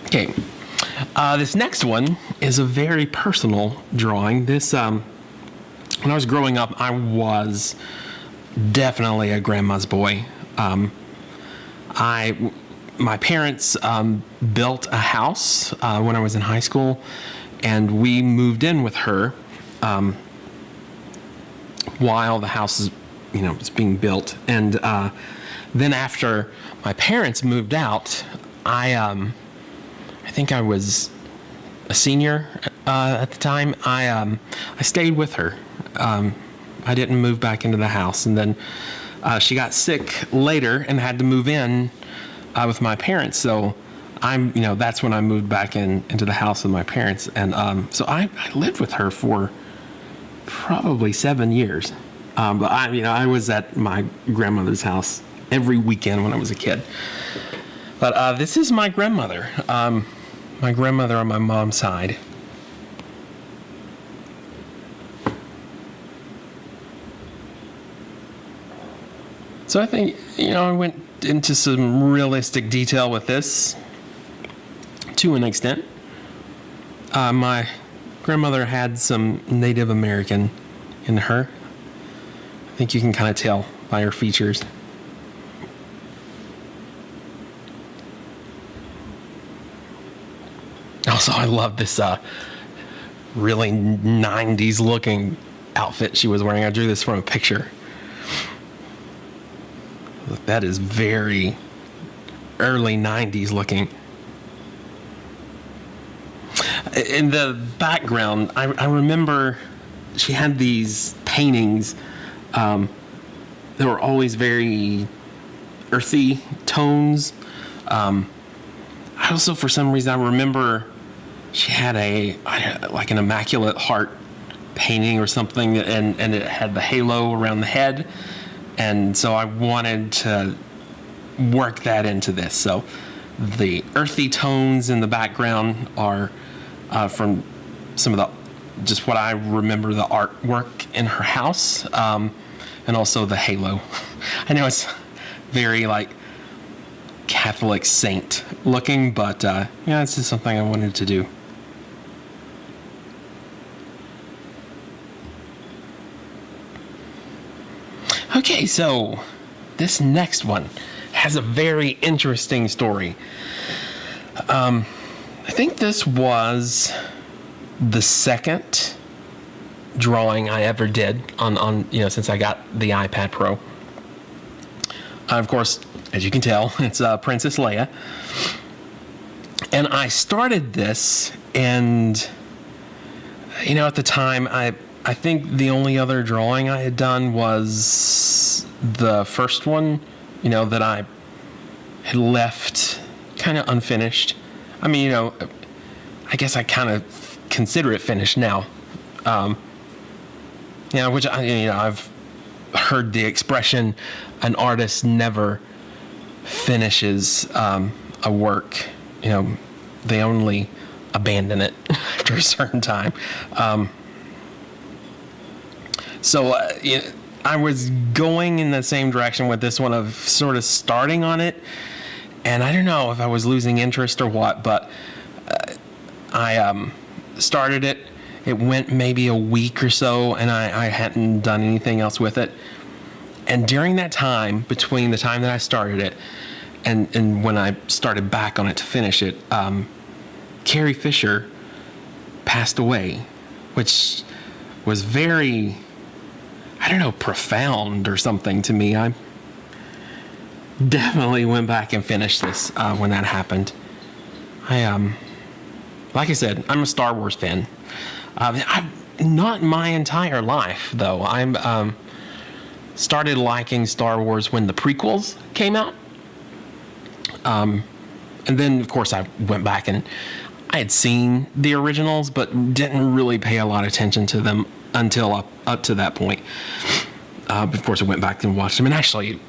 Okay. This next one is a very personal drawing. This, when I was growing up, I was definitely a grandma's boy. My parents built a house when I was in high school, and we moved in with her while the house is, was being built. And then after my parents moved out, I think I was a senior at the time. I stayed with her. I didn't move back into the house, and then she got sick later and had to move in with my parents. So that's when I moved back into the house with my parents, and so I lived with her for probably 7 years. But I was at my grandmother's house every weekend when I was a kid. But this is my grandmother. My grandmother on my mom's side. So I think, I went into some realistic detail with this to an extent. My grandmother had some Native American in her. I think you can kind of tell by her features. Also, I love this really 90s looking outfit she was wearing. I drew this from a picture. That is very early 90s looking. In the background, I remember she had these paintings that were always very earthy tones. I also, for some reason, I remember she had like an Immaculate Heart painting or something, and it had the halo around the head. And so I wanted to work that into this. So the earthy tones in the background are from some of just what I remember the artwork in her house, and also the halo. I know it's very like Catholic saint looking, but it's just something I wanted to do. Okay, so this next one has a very interesting story. I think this was the second drawing I ever did on since I got the iPad Pro. Of course, as you can tell, it's Princess Leia. And I started this, and at the time I think the only other drawing I had done was the first one, that I had left kind of unfinished. I mean, I guess I kind of consider it finished now. Which I've heard the expression, an artist never finishes a work. They only abandon it after a certain time. So I was going in the same direction with this one of sort of starting on it, and I don't know if I was losing interest or what, but I started it. It went maybe a week or so, and I hadn't done anything else with it. And during that time, between the time that I started it and when I started back on it to finish it, Carrie Fisher passed away, which was very, profound or something to me. I definitely went back and finished this when that happened. Like I said, I'm a Star Wars fan. Not my entire life, though. I'm started liking Star Wars when the prequels came out. And then, of course, I went back and I had seen the originals, but didn't really pay a lot of attention to them until up to that point. Of course, I went back and watched them, and actually,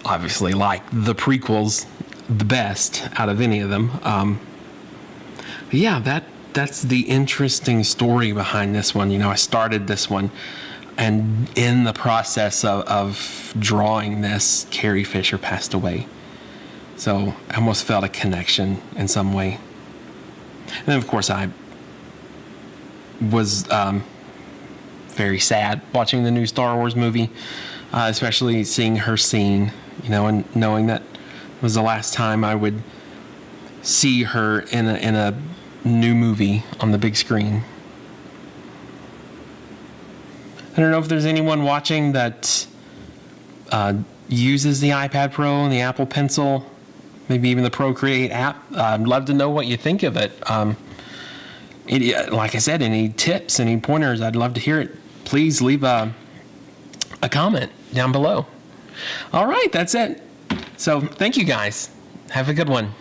obviously, like the prequels the best out of any of them. That's the interesting story behind this one. I started this one, and in the process of drawing this, Carrie Fisher passed away. So I almost felt a connection in some way. And then, of course, I was very sad watching the new Star Wars movie, especially seeing her scene, and knowing that it was the last time I would see her in a new movie on the big screen. I don't know if there's anyone watching that uses the iPad Pro and the Apple Pencil, maybe even the Procreate app. I'd love to know what you think of it. Like I said, any tips, any pointers, I'd love to hear it. Please leave a comment down below. All right, that's it. So thank you guys. Have a good one.